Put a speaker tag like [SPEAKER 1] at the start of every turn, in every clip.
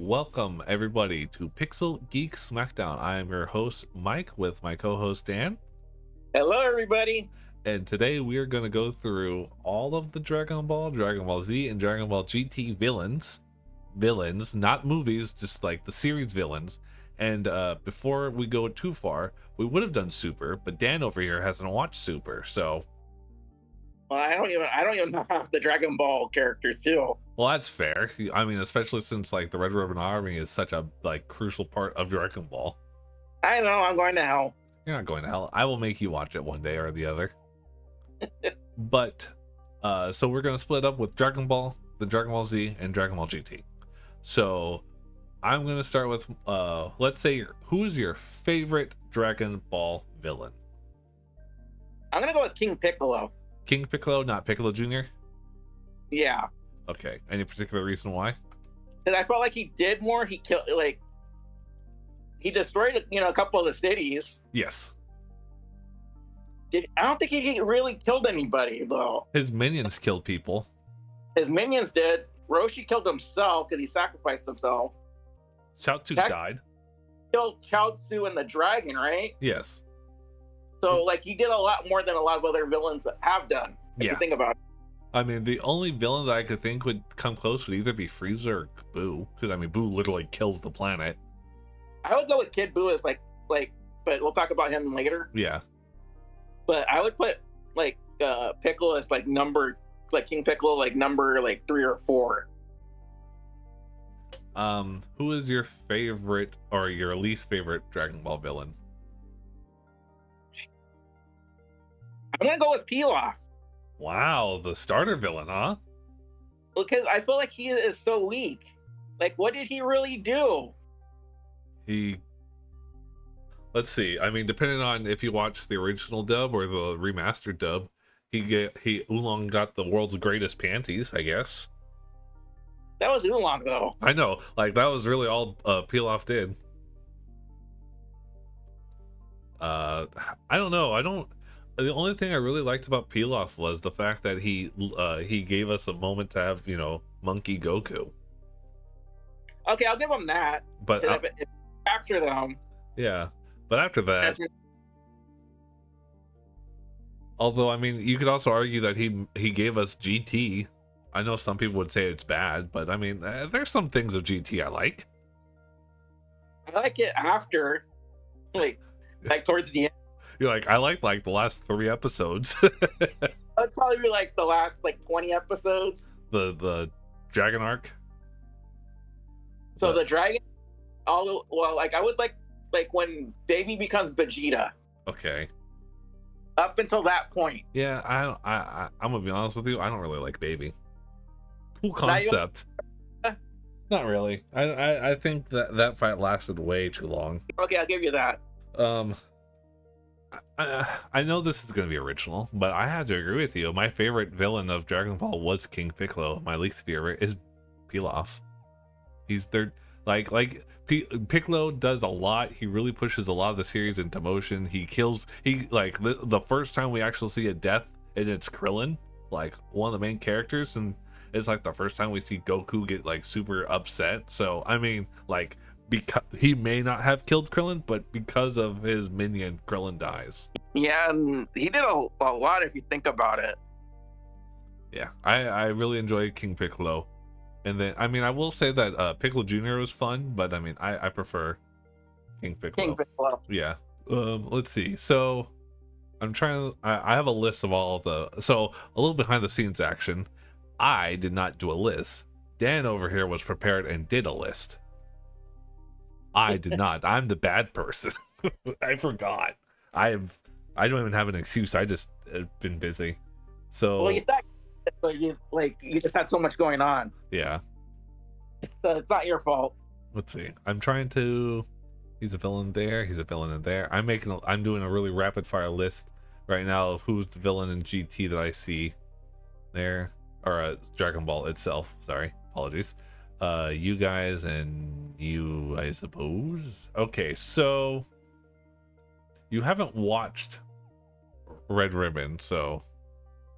[SPEAKER 1] Welcome everybody to Pixel Geek Smackdown. I am your host Mike with my co-host Dan,
[SPEAKER 2] Hello, everybody.
[SPEAKER 1] and today we are going to go through all of the Dragon Ball, Dragon Ball Z, and Dragon Ball GT villains, not movies, just like the series villains. And before we go too far, we would have done Super, but Dan over here hasn't watched Super, so
[SPEAKER 2] Well, I don't even know half the Dragon Ball characters too.
[SPEAKER 1] well, that's fair. I mean, especially since like the Red Ribbon Army is such a crucial part of Dragon Ball.
[SPEAKER 2] I know I'm going to hell.
[SPEAKER 1] You're not going to hell. I will make you watch it one day or the other. But so we're gonna split up with Dragon Ball, the Dragon Ball Z, and Dragon Ball GT. So I'm gonna start with let's say who is your favorite Dragon Ball villain?
[SPEAKER 2] I'm gonna go with King Piccolo.
[SPEAKER 1] King Piccolo, not Piccolo Jr.?
[SPEAKER 2] Yeah,
[SPEAKER 1] Okay. Any particular reason why?
[SPEAKER 2] because I felt like he did more. He killed, he destroyed, a couple of the cities.
[SPEAKER 1] Yes.
[SPEAKER 2] I don't think he really killed anybody though.
[SPEAKER 1] His minions killed people.
[SPEAKER 2] His minions did. Roshi killed himself because he sacrificed himself.
[SPEAKER 1] Chaozu
[SPEAKER 2] Heck-
[SPEAKER 1] died.
[SPEAKER 2] Killed Chaozu and the dragon, right?
[SPEAKER 1] Yes.
[SPEAKER 2] So he did a lot more than a lot of other villains that have done. If
[SPEAKER 1] Yeah.
[SPEAKER 2] you think about it.
[SPEAKER 1] I mean, the only villain that I could think would come close would either be Frieza or Boo, because I mean, Boo literally kills the planet.
[SPEAKER 2] I would go with Kid Buu as but we'll talk about him later.
[SPEAKER 1] Yeah.
[SPEAKER 2] But I would put Piccolo as King Piccolo number 3 or 4.
[SPEAKER 1] Who is your favorite or your least favorite Dragon Ball villain?
[SPEAKER 2] I'm gonna go with Pilaf
[SPEAKER 1] Wow, the starter villain, huh?
[SPEAKER 2] because I feel like he is so weak. Like, what did he really do?
[SPEAKER 1] Let's see. I mean, depending on if you watch the original dub or the remastered dub, Oolong got the world's greatest panties, I guess.
[SPEAKER 2] That was Oolong though.
[SPEAKER 1] I know, like that was really all Pilaf did. I don't know. The only thing I really liked about Pilaf was the fact that he gave us a moment to have, Monkey Goku.
[SPEAKER 2] Okay, I'll give him that.
[SPEAKER 1] But
[SPEAKER 2] 'Cause if after them,
[SPEAKER 1] yeah, but after that, although I mean, you could also argue that he gave us GT. I know some people would say it's bad, but I mean, there's some things of GT I like.
[SPEAKER 2] I like it after, like towards the end.
[SPEAKER 1] You're like, I like the last 3 episodes.
[SPEAKER 2] That'd probably be the last 20 episodes.
[SPEAKER 1] the Dragon arc.
[SPEAKER 2] So
[SPEAKER 1] But-
[SPEAKER 2] the dragon, I would like when Baby becomes Vegeta.
[SPEAKER 1] Okay.
[SPEAKER 2] Up until that point.
[SPEAKER 1] Yeah, I'm gonna be honest with you. I don't really like Baby. Cool
[SPEAKER 2] Now you-
[SPEAKER 1] concept. Not really. I think that fight lasted way too long.
[SPEAKER 2] Okay, I'll give you that.
[SPEAKER 1] I know this is gonna be original, but I have to agree with you. My favorite villain of Dragon Ball was King Piccolo. My least favorite is Pilaf. He's third. Piccolo does a lot. He really pushes a lot of the series into motion. He kills. The first time we actually see a death, and it's Krillin, one of the main characters, and it's the first time we see Goku get super upset. So I mean, because he may not have killed Krillin, but because of his minion, Krillin dies.
[SPEAKER 2] Yeah, and he did a lot if you think about it.
[SPEAKER 1] Yeah, I really enjoyed King Piccolo. And then, I mean, I will say that Piccolo Jr. was fun, but I mean, I prefer King Piccolo.
[SPEAKER 2] King Piccolo.
[SPEAKER 1] Yeah. Let's see. So, I have a list of all so a little behind the scenes action. I did not do a list. Dan over here was prepared and did a list. I did not. I'm the bad person. I forgot. I don't even have an excuse. I just been busy. So,
[SPEAKER 2] Well, you thought, but you just had so much going on,
[SPEAKER 1] yeah.
[SPEAKER 2] so it's not your fault.
[SPEAKER 1] Let's see. I'm trying to. He's a villain there. He's a villain in there. I'm doing a really rapid fire list right now of who's the villain in GT that I see there, or Dragon Ball itself. Sorry, apologies. You guys and you, I suppose. Okay, so you haven't watched Red Ribbon, so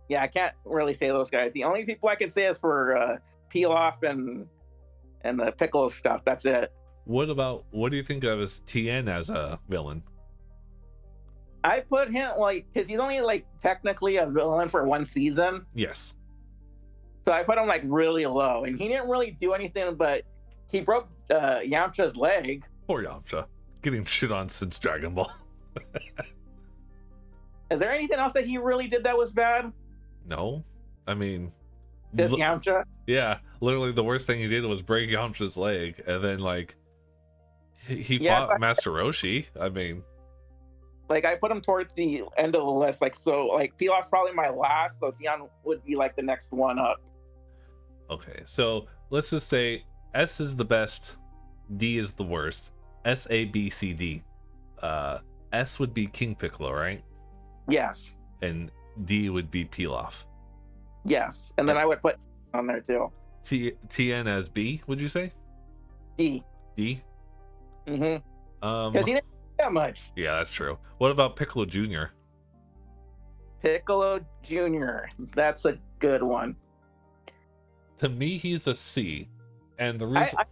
[SPEAKER 2] Yeah, I can't really say those guys. The only people I can say is for Pilaf and and the Piccolo stuff. That's it.
[SPEAKER 1] What do you think of as Tien as a villain?
[SPEAKER 2] I put him like because he's only like technically a villain for one season,
[SPEAKER 1] Yes.
[SPEAKER 2] so I put him like really low, and he didn't really do anything, but he broke Yamcha's leg.
[SPEAKER 1] Poor Yamcha. Getting shit on since Dragon Ball.
[SPEAKER 2] Is there anything else that he really did that was bad?
[SPEAKER 1] No. I mean,
[SPEAKER 2] This Yamcha?
[SPEAKER 1] yeah, literally the worst thing he did was break Yamcha's leg, and then like he
[SPEAKER 2] Yes,
[SPEAKER 1] fought Master Roshi. I mean,
[SPEAKER 2] Like I put him towards the end of the list. Like so, like Pilaf's probably my last, so Dion would be like the next one up.
[SPEAKER 1] okay, so let's just say S is the best, D is the worst. S, A, B, C, D. S would be King Piccolo, right?
[SPEAKER 2] Yes,
[SPEAKER 1] And D would be Pilaf.
[SPEAKER 2] yes, and then I would put on there too.
[SPEAKER 1] Tien as B, would you say?
[SPEAKER 2] D.
[SPEAKER 1] D?
[SPEAKER 2] Because he didn't do that much.
[SPEAKER 1] Yeah, that's true. What about Piccolo Jr.?
[SPEAKER 2] Piccolo Jr. That's a good one.
[SPEAKER 1] To me, he's a C. And the reason...
[SPEAKER 2] I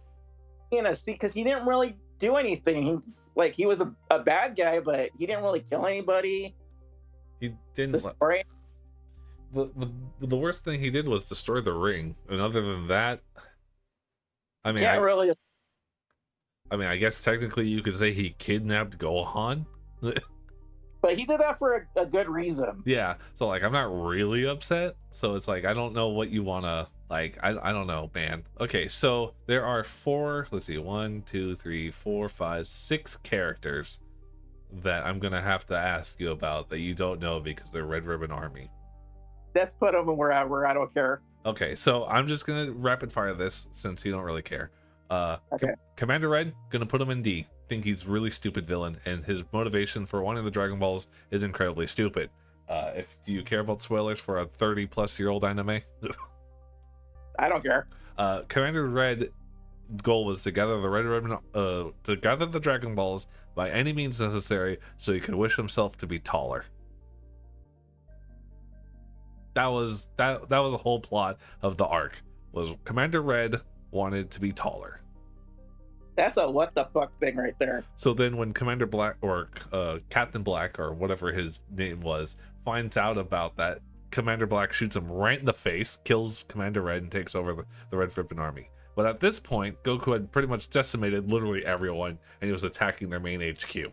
[SPEAKER 2] in a C because he didn't really do anything. Like he was a bad guy, but he didn't really kill anybody.
[SPEAKER 1] he didn't...
[SPEAKER 2] The story.
[SPEAKER 1] The worst thing he did was destroy the ring. And other than that... I mean,
[SPEAKER 2] Can't really.
[SPEAKER 1] I guess technically you could say he kidnapped Gohan.
[SPEAKER 2] But he did that for a good reason.
[SPEAKER 1] Yeah, so like I'm not really upset. So it's like I don't know what you wanna like. I don't know, man. Okay, so there are four. Let's see, 1, 2, 3, 4, 5, 6 characters that I'm gonna have to ask you about that you don't know because they're Red Ribbon Army.
[SPEAKER 2] Let's put him wherever. I don't care.
[SPEAKER 1] Okay, so I'm just gonna rapid fire this since you don't really care.
[SPEAKER 2] Okay.
[SPEAKER 1] Commander Red, gonna put him in D. Think he's really stupid villain, and his motivation for wanting the Dragon Balls is incredibly stupid. If you care about spoilers for a 30-plus-year-old anime,
[SPEAKER 2] I don't care.
[SPEAKER 1] Commander Red goal was to gather the Red Ribbon, to gather the Dragon Balls by any means necessary, so he could wish himself to be taller. That was the whole plot of the arc. Was Commander Red wanted to be taller.
[SPEAKER 2] That's a what the fuck thing right there.
[SPEAKER 1] So then when Commander Black or Captain Black or whatever his name was finds out about that, Commander Black shoots him right in the face, kills Commander Red, and takes over the Red Ribbon Army. But at this point, Goku had pretty much decimated literally everyone, and he was attacking their main HQ.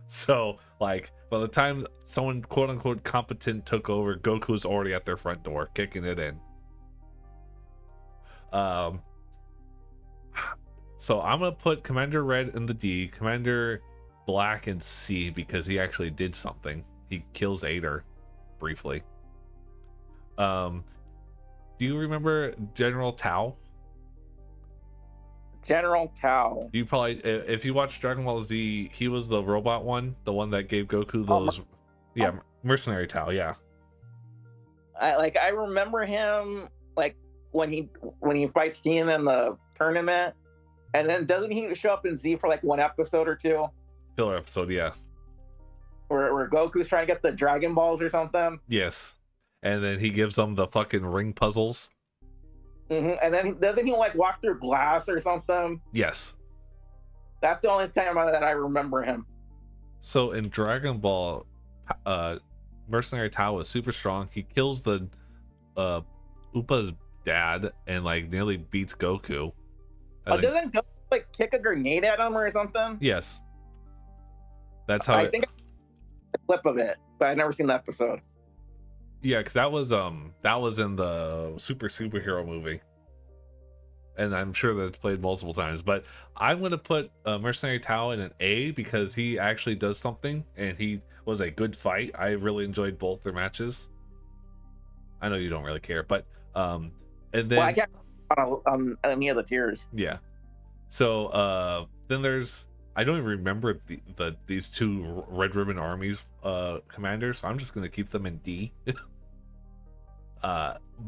[SPEAKER 1] So, like, by the time someone quote-unquote competent took over, Goku was already at their front door, kicking it in. So I'm gonna put Commander Red in the D, Commander Black in C, because he actually did something. He kills Ader briefly. Do you remember General Tao?
[SPEAKER 2] General Tao.
[SPEAKER 1] You probably, if you watch Dragon Ball Z, he was the robot one, the one that gave Goku those. Mercenary Tao. Yeah.
[SPEAKER 2] I remember him like when he fights Tien in the tournament, and then doesn't he show up in Z for like one episode or two?
[SPEAKER 1] Filler episode, yeah.
[SPEAKER 2] Where Goku's trying to get the Dragon Balls or something.
[SPEAKER 1] Yes, and then he gives them the fucking ring puzzles.
[SPEAKER 2] And then doesn't he like walk through glass or something?
[SPEAKER 1] Yes.
[SPEAKER 2] That's the only time that I remember him.
[SPEAKER 1] So in Dragon Ball, Mercenary Tao is super strong. He kills the Upa's dad and like nearly beats Goku.
[SPEAKER 2] Doesn't Goku like kick a grenade at him or something?
[SPEAKER 1] Yes. That's how
[SPEAKER 2] I think a clip of it, but I've never seen the episode.
[SPEAKER 1] Yeah, because that was in the superhero movie, and I'm sure that it's played multiple times. But I'm gonna put Mercenary Tao in an A because he actually does something, and he was a good fight. I really enjoyed both their matches. I know you don't really care, but and then
[SPEAKER 2] I can't on any of the tiers.
[SPEAKER 1] Yeah. So then there's, I don't even remember these two Red Ribbon Armies commanders, so I'm just gonna keep them in D.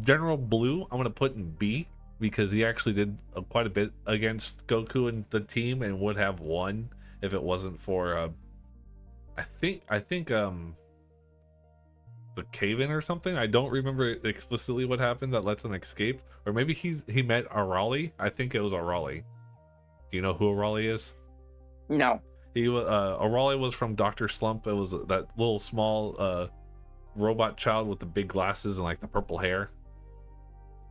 [SPEAKER 1] General Blue, I'm gonna put in B because he actually did quite a bit against Goku and the team, and would have won if it wasn't for I think the the cave in or something. I don't remember explicitly what happened that lets him escape, or maybe he met Arali. I think it was Arali. Do you know who Arali is?
[SPEAKER 2] No.
[SPEAKER 1] He was Arali was from Dr. Slump. It was that little small robot child with the big glasses and like the purple hair.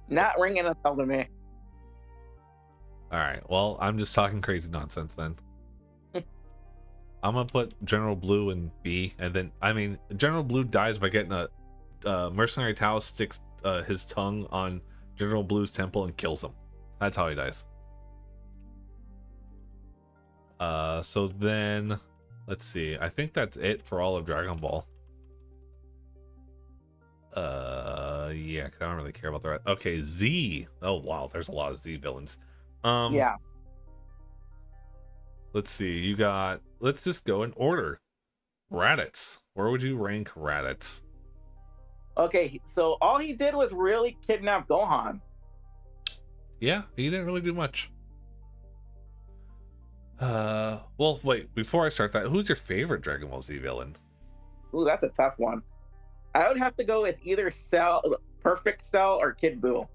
[SPEAKER 2] Not ringing a bell to me.
[SPEAKER 1] All right, well, I'm just talking crazy nonsense then. I'm gonna put General Blue in B, and then I mean General Blue dies by getting a mercenary Tao sticks his tongue on General Blue's temple and kills him. That's how he dies. So then let's see. I think that's it for all of Dragon Ball. Yeah, because I don't really care about the rest. Okay, Z. Oh wow, there's a lot of Z villains.
[SPEAKER 2] Yeah.
[SPEAKER 1] Let's see. Let's just go in order. Raditz. Where would you rank Raditz?
[SPEAKER 2] Okay, so all he did was really kidnap Gohan.
[SPEAKER 1] Yeah, he didn't really do much. Well, wait, before I start that, who's your favorite Dragon Ball Z villain?
[SPEAKER 2] Ooh, that's a tough one. I would have to go with either Perfect Cell or Kid Buu.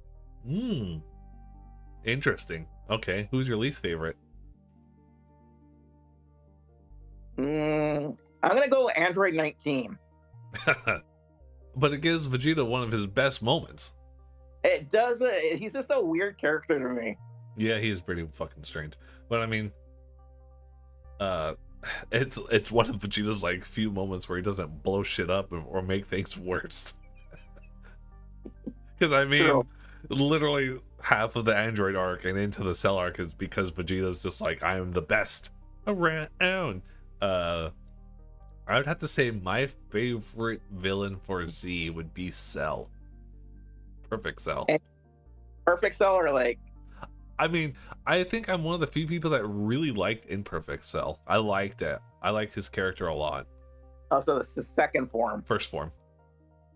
[SPEAKER 1] Interesting. Okay, who's your least favorite?
[SPEAKER 2] I'm gonna go Android 19.
[SPEAKER 1] But it gives Vegeta one of his best moments.
[SPEAKER 2] It does, but he's just a weird character to me.
[SPEAKER 1] Yeah, he is pretty fucking strange. But I mean, it's one of Vegeta's like few moments where he doesn't blow shit up or make things worse. Because I mean,
[SPEAKER 2] True.
[SPEAKER 1] literally half of the Android arc and into the Cell arc is because Vegeta's just like, I am the best around. I would have to say my favorite villain for Z would be Cell. Perfect Cell.
[SPEAKER 2] Perfect Cell or like...
[SPEAKER 1] I mean, I think I'm one of the few people that really liked Imperfect Cell. I liked it. I liked his character a lot.
[SPEAKER 2] Oh, so it's the second form.
[SPEAKER 1] First form.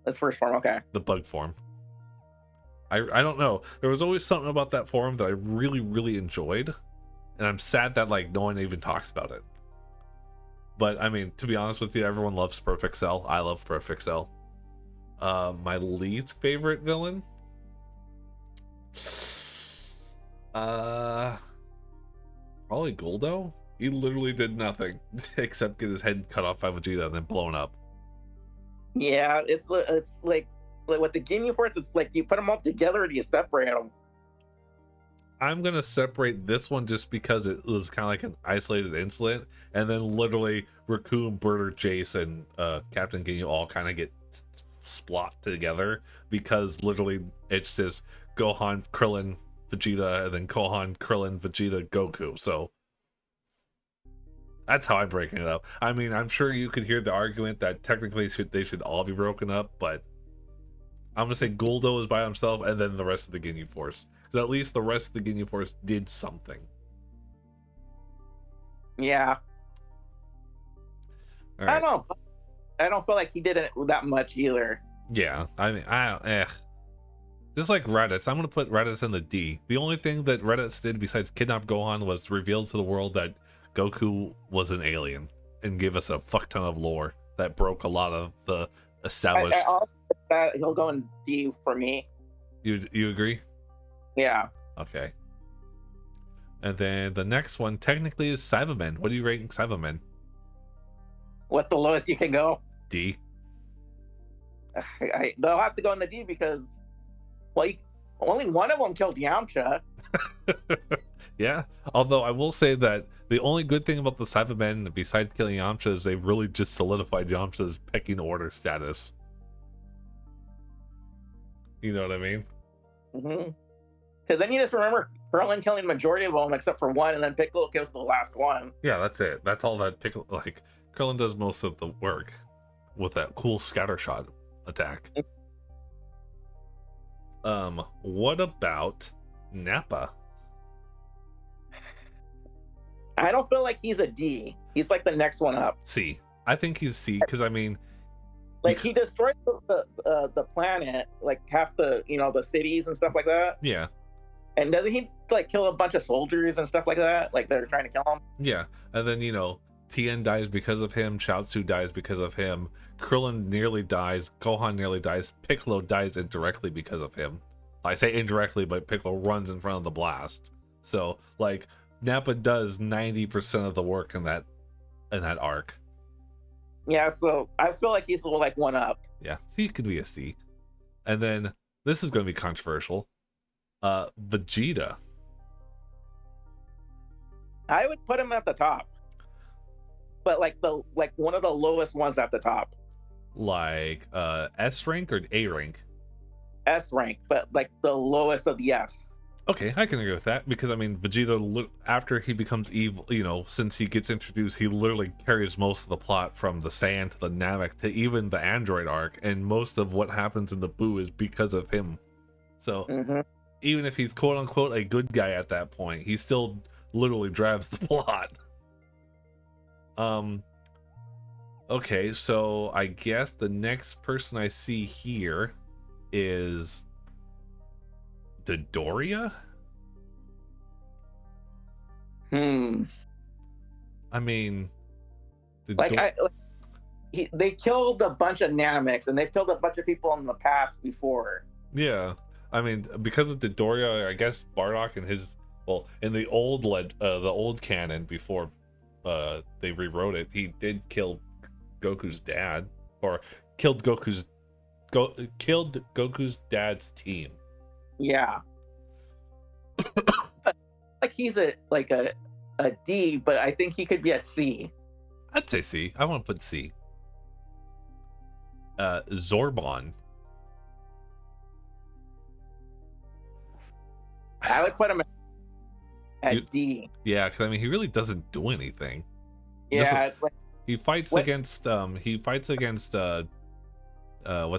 [SPEAKER 2] That's first form, okay.
[SPEAKER 1] The bug form. I don't know. There was always something about that form that I really, really enjoyed. And I'm sad that like no one even talks about it. But I mean, to be honest with you, everyone loves Perfect Cell. I love Perfect Cell. My least favorite villain? Probably Goldo. He literally did nothing except get his head cut off by Vegeta and then blown up.
[SPEAKER 2] Yeah, it's like with the Ginyu Force, it's like you put them all together and you separate them.
[SPEAKER 1] I'm gonna separate this one just because it was kind of like an isolated incident, and then literally Raccoon, Birder, Jace, and Captain Ginyu all kind of get splot together because literally it's just Gohan, Krillin, Vegeta, and then Gohan, Krillin, Vegeta, Goku. So that's how I'm breaking it up. I mean, I'm sure you could hear the argument that technically they should all be broken up, but I'm gonna say Goldo is by himself, and then the rest of the Ginyu Force. Because at least the rest of the Ginyu Force did something.
[SPEAKER 2] Yeah.
[SPEAKER 1] All right.
[SPEAKER 2] I don't feel like he did it that much either.
[SPEAKER 1] Yeah, I mean, just like Raditz, I'm gonna put Raditz in the D. The only thing that Raditz did besides kidnap Gohan was reveal to the world that Goku was an alien and give us a fuck ton of lore that broke a lot of the established.
[SPEAKER 2] He'll go in D for me.
[SPEAKER 1] You agree?
[SPEAKER 2] Yeah.
[SPEAKER 1] Okay. And then the next one technically is Cybermen. What do you rate Cybermen?
[SPEAKER 2] What's the lowest you can go?
[SPEAKER 1] D.
[SPEAKER 2] They'll have to go in the D because, well, only one of them killed Yamcha.
[SPEAKER 1] Yeah, although I will say that the only good thing about the Cybermen, besides killing Yamcha, is they've really just solidified Yamcha's pecking order status. You know what I mean?
[SPEAKER 2] Mm-hmm. Because then you just remember Krillin killing the majority of them except for one, and then Piccolo kills the last one.
[SPEAKER 1] Yeah, that's it. That's all that Piccolo, like, Krillin does most of the work with that cool scattershot attack. What about Nappa?
[SPEAKER 2] I don't feel like he's a D. He's like the next one up.
[SPEAKER 1] C. I think he's C, because I mean,
[SPEAKER 2] like he destroyed the planet, like half the the cities and stuff like that.
[SPEAKER 1] Yeah.
[SPEAKER 2] And doesn't he like kill a bunch of soldiers and stuff like that? Like they're trying to kill him.
[SPEAKER 1] Yeah, and then Tien dies because of him, Chaozu dies because of him, Krillin nearly dies, Gohan nearly dies, Piccolo dies indirectly because of him. I say indirectly, but Piccolo runs in front of the blast. So, like, Nappa does 90% of the work in that arc.
[SPEAKER 2] Yeah, so I feel like he's a little like one up.
[SPEAKER 1] Yeah, he could be a C. And then this is going to be controversial. Vegeta.
[SPEAKER 2] I would put him at the top, but like one of the lowest ones at the top.
[SPEAKER 1] Like S rank or A rank?
[SPEAKER 2] S rank, but like the lowest of the S.
[SPEAKER 1] Okay, I can agree with that because I mean, Vegeta, after he becomes evil, you know, since he gets introduced, he literally carries most of the plot from the Saiyan to the Namek to even the Android arc, and most of what happens in the Buu is because of him. So even if he's quote unquote a good guy at that point, he still literally drives the plot. Okay, so I guess the next person I see here is Dodoria? I mean,
[SPEAKER 2] they killed a bunch of Nameks, and they've killed a bunch of people in the past before.
[SPEAKER 1] Yeah, I mean, because of Dodoria, I guess Bardock and his, well, in the old canon before they rewrote it, he did kill Goku's dad, or killed Goku's dad's team.
[SPEAKER 2] Yeah. Like he's a D, but I think he could be a C.
[SPEAKER 1] I'd say C. I want to put C. Zorbon.
[SPEAKER 2] I would put him at D.
[SPEAKER 1] Yeah, because I mean, he really doesn't do anything.
[SPEAKER 2] Yeah, it's like
[SPEAKER 1] he fights against what's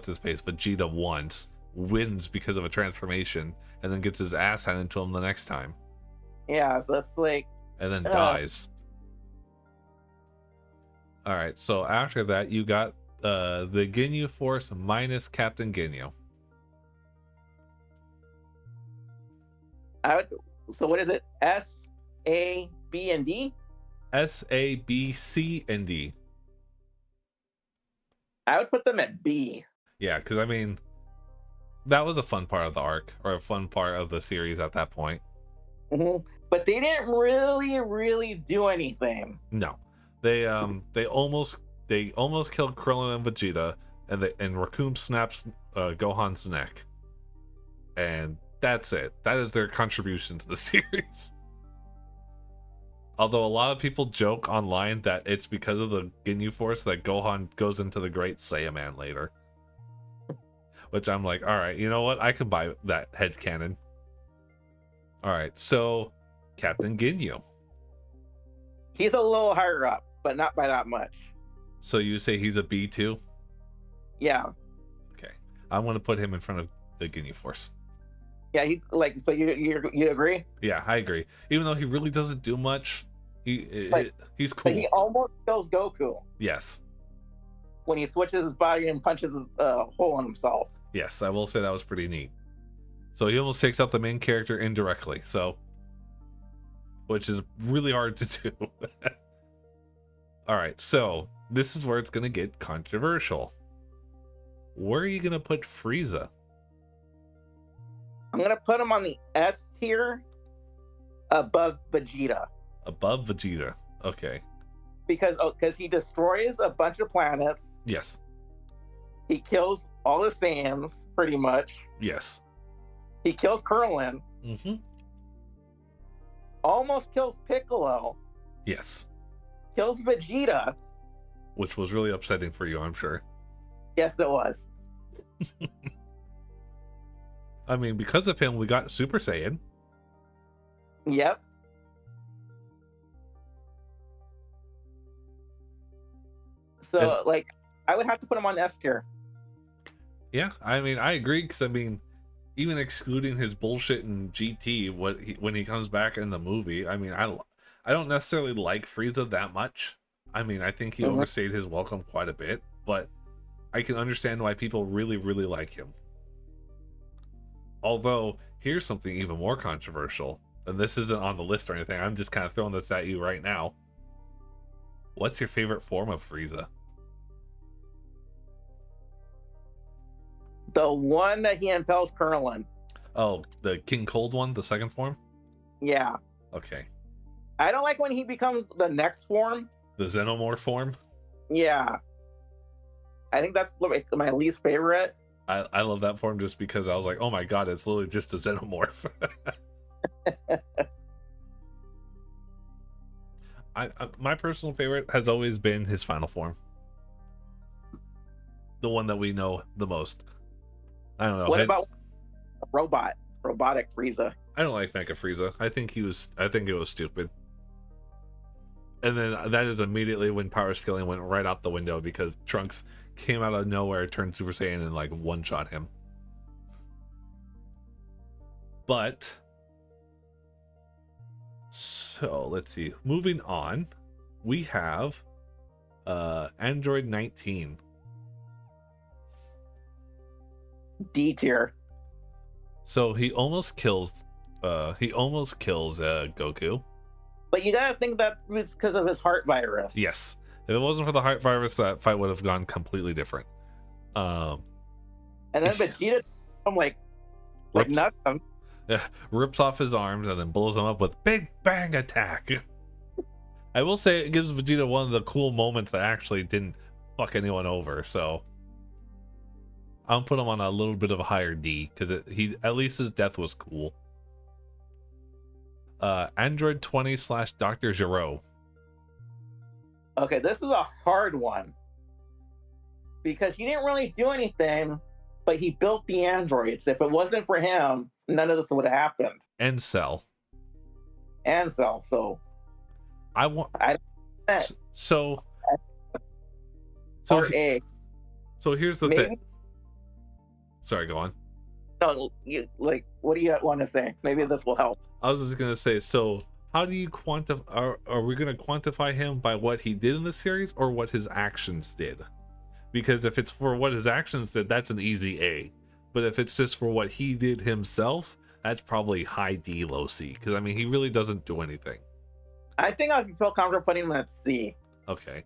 [SPEAKER 1] his face, Vegeta once, wins because of a transformation, and then gets his ass handed to him the next time.
[SPEAKER 2] Yeah, so it's like,
[SPEAKER 1] and then dies. All right, so after that, you got the Ginyu Force minus Captain Ginyu.
[SPEAKER 2] So what is it? S, A, B, and D?
[SPEAKER 1] S, A, B, C, and D.
[SPEAKER 2] I would put them at B.
[SPEAKER 1] Yeah, because I mean, that was a fun part of the arc, or a fun part of the series at that point.
[SPEAKER 2] But they didn't really do anything.
[SPEAKER 1] No, they almost killed Krillin and Vegeta, and Raccoon snaps Gohan's neck, and that's it. That is their contribution to the series. Although a lot of people joke online that it's because of the Ginyu Force that Gohan goes into the Great Saiyaman later. Which I'm like, alright, you know what? I could buy that headcanon. Alright, so Captain Ginyu.
[SPEAKER 2] He's a little higher up, but not by that much.
[SPEAKER 1] So you say he's a B too?
[SPEAKER 2] Yeah.
[SPEAKER 1] Okay. I want to put him in front of the Ginyu Force.
[SPEAKER 2] Yeah, he's like, so you agree?
[SPEAKER 1] Yeah, I agree. Even though he really doesn't do much, he's cool.
[SPEAKER 2] He almost kills Goku.
[SPEAKER 1] Yes.
[SPEAKER 2] When he switches his body and punches a hole in himself.
[SPEAKER 1] Yes, I will say that was pretty neat. So he almost takes out the main character indirectly, which is really hard to do. Alright, so this is where it's going to get controversial. Where are you going to put Frieza?
[SPEAKER 2] I'm going to put him on the S tier above Vegeta.
[SPEAKER 1] Above Vegeta, okay.
[SPEAKER 2] Because he destroys a bunch of planets.
[SPEAKER 1] Yes.
[SPEAKER 2] He kills all the Saiyans, pretty much.
[SPEAKER 1] Yes.
[SPEAKER 2] He kills Krillin. Almost kills Piccolo.
[SPEAKER 1] Yes.
[SPEAKER 2] Kills Vegeta.
[SPEAKER 1] Which was really upsetting for you, I'm sure.
[SPEAKER 2] Yes, it was.
[SPEAKER 1] I mean, because of him, we got Super Saiyan.
[SPEAKER 2] Yep. So, like, I would have to put him on S tier.
[SPEAKER 1] Yeah, I mean, I agree, because, I mean, even excluding his bullshit in GT, when he comes back in the movie, I mean, I don't necessarily like Frieza that much. I mean, I think he overstayed his welcome quite a bit, but I can understand why people really, really like him. Although, here's something even more controversial, and this isn't on the list or anything, I'm just kind of throwing this at you right now. What's your favorite form of Frieza?
[SPEAKER 2] The one that he impels Krillin.
[SPEAKER 1] Oh, the King Cold one, the second form?
[SPEAKER 2] Yeah.
[SPEAKER 1] Okay.
[SPEAKER 2] I don't like when he becomes the next form.
[SPEAKER 1] The Xenomorph form?
[SPEAKER 2] Yeah. I think that's like my least favorite.
[SPEAKER 1] I love that form just because I was like, oh my god, it's literally just a Xenomorph. My personal favorite has always been his final form. The one that we know the most. I don't know.
[SPEAKER 2] What about robotic Frieza?
[SPEAKER 1] I don't like Mecha Frieza. I think it was stupid. And then that is immediately when power scaling went right out the window because Trunks came out of nowhere, turned Super Saiyan, and like one-shot him. But so let's see. Moving on, we have Android 19.
[SPEAKER 2] D tier.
[SPEAKER 1] So he almost kills Goku.
[SPEAKER 2] But you gotta think that it's because of his heart virus.
[SPEAKER 1] Yes. If it wasn't for the heart virus, that fight would have gone completely different.
[SPEAKER 2] And then Vegeta, I'm like nothing.
[SPEAKER 1] Yeah, rips off his arms and then blows him up with Big Bang Attack. I will say it gives Vegeta one of the cool moments that actually didn't fuck anyone over. So I'll put him on a little bit of a higher D because he at least his death was cool. Android 20 / Dr. Gero.
[SPEAKER 2] Okay, this is a hard one because he didn't really do anything, but he built the androids. If it wasn't for him, none of this would have happened.
[SPEAKER 1] And Cell.
[SPEAKER 2] So
[SPEAKER 1] so here's the thing. Sorry, go on.
[SPEAKER 2] No, what do you want to say? Maybe this will help.
[SPEAKER 1] I was just gonna say, so how do you quantify? Are we gonna quantify him by what he did in the series or what his actions did? Because if it's for what his actions did, that's an easy A. But if it's just for what he did himself, that's probably high D, low C. Because I mean, he really doesn't do anything.
[SPEAKER 2] I think I feel comfortable putting him at C.
[SPEAKER 1] Okay.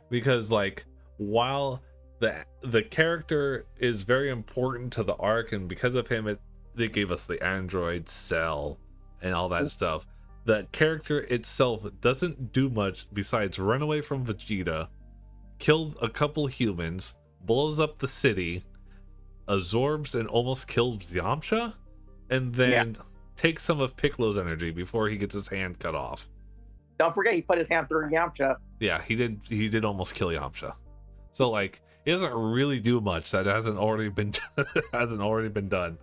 [SPEAKER 1] Because like, while the character is very important to the arc, and because of him, they gave us the android Cell and all that stuff. The character itself doesn't do much besides run away from Vegeta, kill a couple humans, blows up the city, absorbs and almost kills Yamcha, and then takes some of Piccolo's energy before he gets his hand cut off.
[SPEAKER 2] Don't forget he put his hand through Yamcha.
[SPEAKER 1] Yeah, he did almost kill Yamcha. So like, it doesn't really do much that hasn't already been done.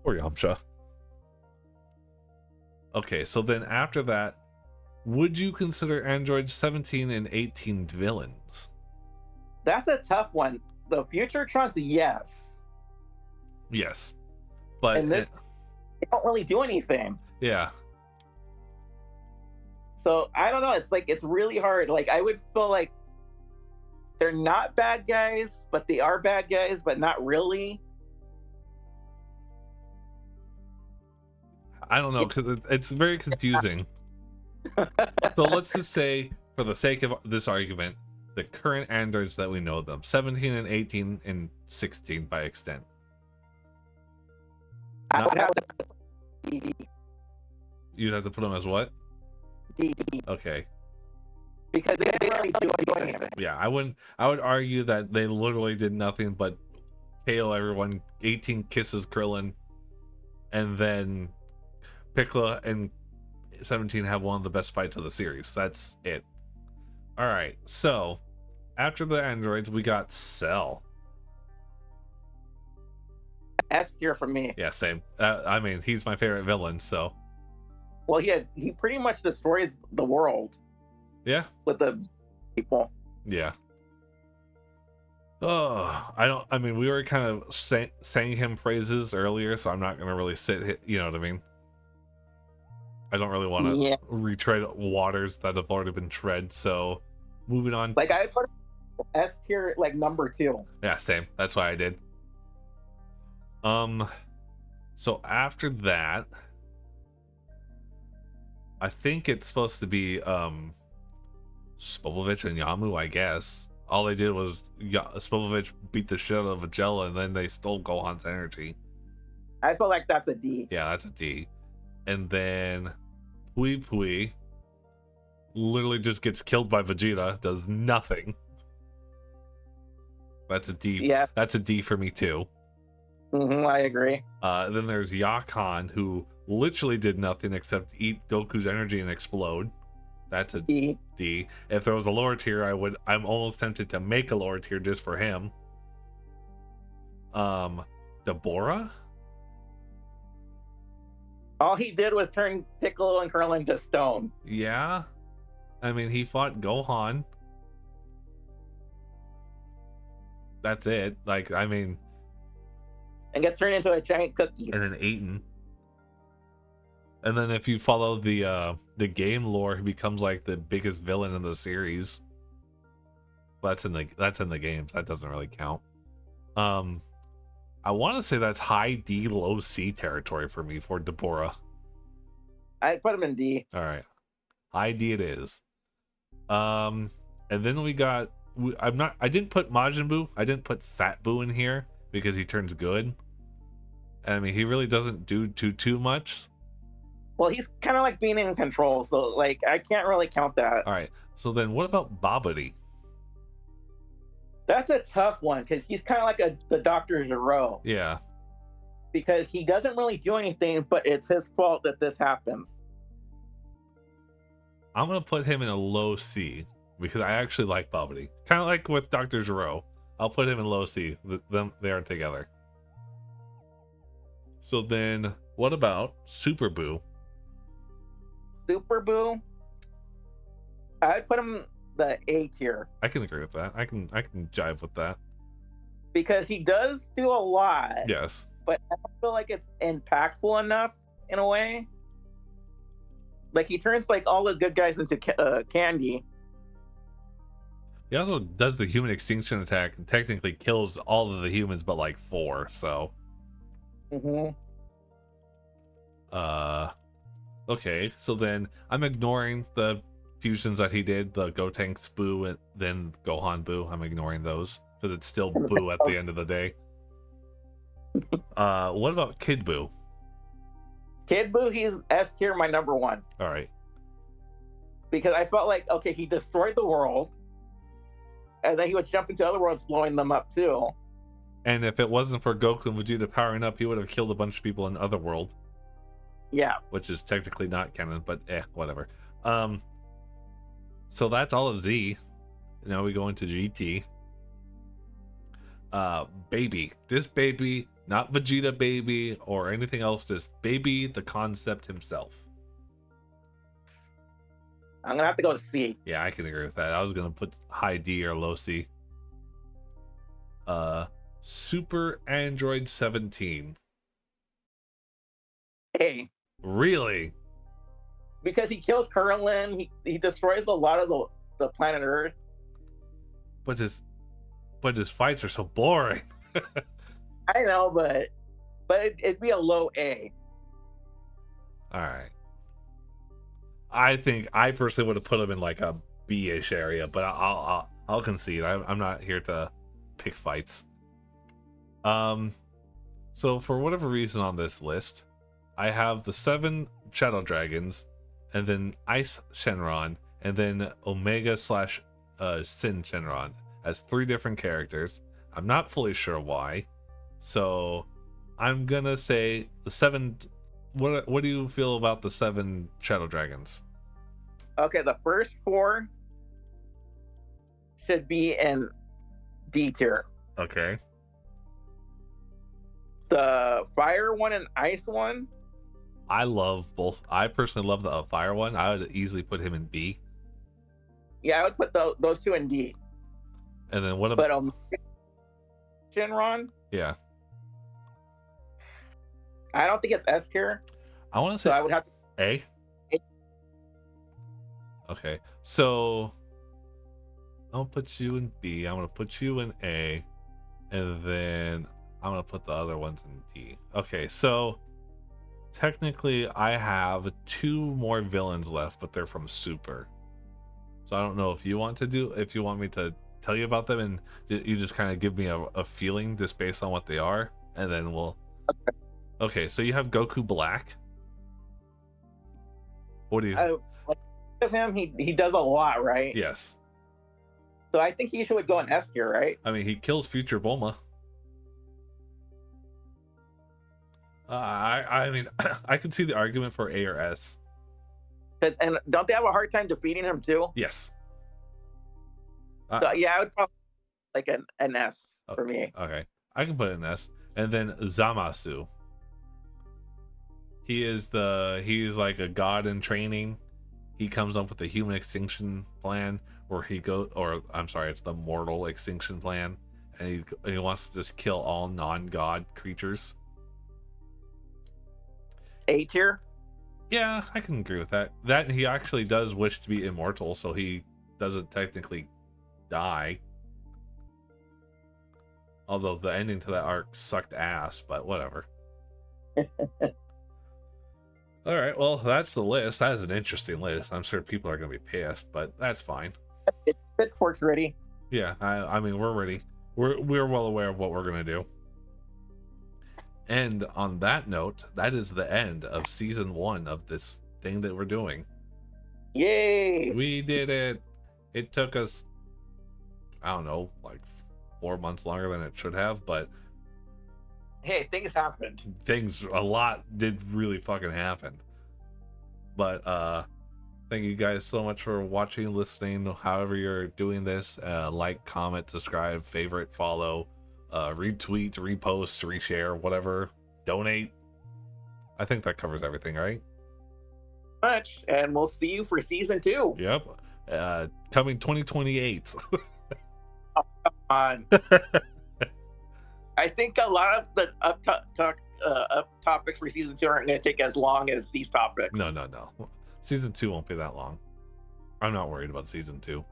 [SPEAKER 1] Or Yamcha. Okay, so then after that, would you consider Android 17 and 18 villains?
[SPEAKER 2] That's a tough one. The future Trunks, yes.
[SPEAKER 1] Yes. But
[SPEAKER 2] and this, they don't really do anything.
[SPEAKER 1] Yeah.
[SPEAKER 2] So I don't know. It's really hard. Like, I would feel like they're not bad guys, but they are bad guys, but not really.
[SPEAKER 1] I don't know, because it's very confusing. So let's just say, for the sake of this argument, the current androids that we know them, 17 and 18 and 16 by extent.
[SPEAKER 2] I would have
[SPEAKER 1] You'd have to put them as what?
[SPEAKER 2] D.
[SPEAKER 1] Okay.
[SPEAKER 2] Because they didn't really do anything.
[SPEAKER 1] Yeah, I would argue that they literally did nothing but KO everyone. 18 kisses Krillin, and then Piccolo and 17 have one of the best fights of the series. That's it. All right, so after the androids, we got Cell.
[SPEAKER 2] S tier for me.
[SPEAKER 1] Yeah, same. I mean, he's my favorite villain, so.
[SPEAKER 2] Well, he pretty much destroys the world.
[SPEAKER 1] Yeah.
[SPEAKER 2] With the people.
[SPEAKER 1] Yeah. Oh, I mean, we were kind of saying him praises earlier, so I'm not going to really you know what I mean? I don't really want to retread waters that have already been tread, so moving on.
[SPEAKER 2] Like, I put S tier, like, number 2.
[SPEAKER 1] Yeah, same. That's why I did. So after that, I think it's supposed to be Spopovich and Yamu, I guess. All they did was Spopovich beat the shit out of Vegeta, and then they stole Gohan's energy.
[SPEAKER 2] I feel like that's a D.
[SPEAKER 1] Yeah, that's a D. And then Pui Pui literally just gets killed by Vegeta, does nothing. That's a D.
[SPEAKER 2] Yeah.
[SPEAKER 1] That's a D for me too.
[SPEAKER 2] I agree.
[SPEAKER 1] Then there's Yakan, who literally did nothing except eat Goku's energy and explode. That's a
[SPEAKER 2] D.
[SPEAKER 1] D. If there was a lower tier, I'm almost tempted to make a lower tier just for him. Deborah?
[SPEAKER 2] All he did was turn Piccolo and Krillin to stone.
[SPEAKER 1] Yeah. I mean, he fought Gohan. That's it. Like, I mean,
[SPEAKER 2] And gets turned into a giant cookie.
[SPEAKER 1] and then eaten. And then if you follow the game lore, he becomes like the biggest villain in the series. That's in the games. That doesn't really count. I want to say that's high D, low C territory for me for Deborah.
[SPEAKER 2] I'd put him in D.
[SPEAKER 1] All right, high D it is. And then we got. I didn't put Majin Buu. I didn't put Fat Buu in here because he turns good. I mean, he really doesn't do too much.
[SPEAKER 2] Well, he's kind of like being in control, so like I can't really count that.
[SPEAKER 1] All right. So then, what about Babidi?
[SPEAKER 2] That's a tough one because he's kind of like the Dr. Gero.
[SPEAKER 1] Yeah.
[SPEAKER 2] Because he doesn't really do anything, but it's his fault that this happens.
[SPEAKER 1] I'm gonna put him in a low C because I actually like Babidi. Kind of like with Dr. Gero. I'll put him in low C. They are together. So then, what about Super Buu?
[SPEAKER 2] Super Buu, I'd put him the A tier
[SPEAKER 1] I can agree with that. I can jive with that.
[SPEAKER 2] because he does do a lot,
[SPEAKER 1] Yes.
[SPEAKER 2] but I don't feel like it's impactful enough in a way. Like he turns like all the good guys into candy.
[SPEAKER 1] He also does the human extinction attack and technically kills all of the humans but like 4, so okay, so then I'm ignoring the fusions that he did, the Gotenks Buu and then Gohan Buu. I'm ignoring those because it's still Buu at the end of the day. What about Kid Buu?
[SPEAKER 2] Kid Buu, he's S tier, my number one.
[SPEAKER 1] All right.
[SPEAKER 2] Because I felt like, okay, he destroyed the world, and then he would jump into other worlds, blowing them up too.
[SPEAKER 1] And if it wasn't for Goku and Vegeta powering up, he would have killed a bunch of people in Otherworld.
[SPEAKER 2] Yeah.
[SPEAKER 1] Which is technically not canon, but whatever. So that's all of Z. Now we go into GT. Baby. This baby, not Vegeta baby or anything else, just baby, the concept himself.
[SPEAKER 2] I'm gonna have to go to C.
[SPEAKER 1] Yeah, I can agree with that. I was gonna put high D or low C. Super Android 17.
[SPEAKER 2] A.
[SPEAKER 1] Really?
[SPEAKER 2] Because he kills Krillin, he destroys a lot of the planet Earth.
[SPEAKER 1] But his fights are so boring.
[SPEAKER 2] I know, but it'd be a low A.
[SPEAKER 1] All right. I think I personally would have put him in like a B-ish area, but I'll concede. I'm not here to pick fights. So for whatever reason on this list, I have the 7 Shadow Dragons, and then Ice Shenron, and then Omega / Sin Shenron as 3 different characters. I'm not fully sure why, so I'm gonna say the 7. What do you feel about the 7 Shadow Dragons?
[SPEAKER 2] Okay, the first 4 should be in D tier.
[SPEAKER 1] Okay.
[SPEAKER 2] The fire one and ice one,
[SPEAKER 1] I love both. I personally love the fire one. I would easily put him in B.
[SPEAKER 2] yeah, I would put those 2 in D.
[SPEAKER 1] And then what about?
[SPEAKER 2] But Shenron,
[SPEAKER 1] Yeah,
[SPEAKER 2] I don't think it's S tier,
[SPEAKER 1] I want to
[SPEAKER 2] so
[SPEAKER 1] say
[SPEAKER 2] I would have
[SPEAKER 1] A.
[SPEAKER 2] A.
[SPEAKER 1] Okay, so I'll put you in B. I'm gonna put you in A, and then I'm gonna put the other ones in D. Okay, so technically I have 2 more villains left, but they're from Super. So I don't know if you want me to tell you about them, and you just kind of give me a feeling just based on what they are, and then we'll. Okay, so you have Goku Black. What do you?
[SPEAKER 2] Like of him, he does a lot, right?
[SPEAKER 1] Yes.
[SPEAKER 2] So I think he should go in S tier, right?
[SPEAKER 1] I mean, he kills Future Bulma. I mean, I can see the argument for A or S.
[SPEAKER 2] And don't they have a hard time defeating him too?
[SPEAKER 1] Yes.
[SPEAKER 2] So yeah, I would probably like an S for me.
[SPEAKER 1] Okay, I can put an S. And then Zamasu. He's like a god in training. He comes up with the human extinction plan, where it's the mortal extinction plan, and he wants to just kill all non-god creatures.
[SPEAKER 2] A tier.
[SPEAKER 1] Yeah, I can agree with that. That he actually does wish to be immortal, so he doesn't technically die. Although the ending to that arc sucked ass, but whatever. All right, well, that's the list. That is an interesting list. I'm sure people are going to be pissed, but that's fine.
[SPEAKER 2] Pitchfork's ready.
[SPEAKER 1] Yeah, I mean, we're ready. We're well aware of what we're going to do. And on that note, that is the end of season 1 of this thing that we're doing.
[SPEAKER 2] Yay!
[SPEAKER 1] We did it. It took us, I don't know, like 4 months longer than it should have, but
[SPEAKER 2] hey, things happened.
[SPEAKER 1] A lot did really fucking happen. But thank you guys so much for watching, listening, however you're doing this. Like, comment, subscribe, favorite, follow, retweet, repost, reshare, whatever, donate. I think that covers everything, right?
[SPEAKER 2] Much, and we'll see you for season 2.
[SPEAKER 1] Yep. Coming 2028.
[SPEAKER 2] Oh, come on. I think a lot of the up topics for season 2 aren't going to take as long as these topics.
[SPEAKER 1] No. Season 2 won't be that long. I'm not worried about season 2.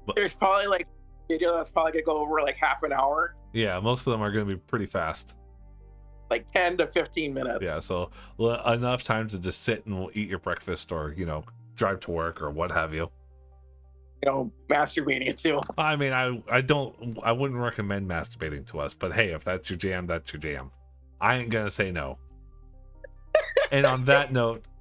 [SPEAKER 2] But there's probably like a video that's probably going to go over like half an hour.
[SPEAKER 1] Yeah, most of them are going to be pretty fast.
[SPEAKER 2] Like 10 to 15 minutes.
[SPEAKER 1] Yeah, so enough time to just sit and eat your breakfast, or, drive to work or what have you.
[SPEAKER 2] Masturbating too.
[SPEAKER 1] I mean, I wouldn't recommend masturbating to us, but hey, if that's your jam, that's your jam. I ain't gonna say no. And on that note,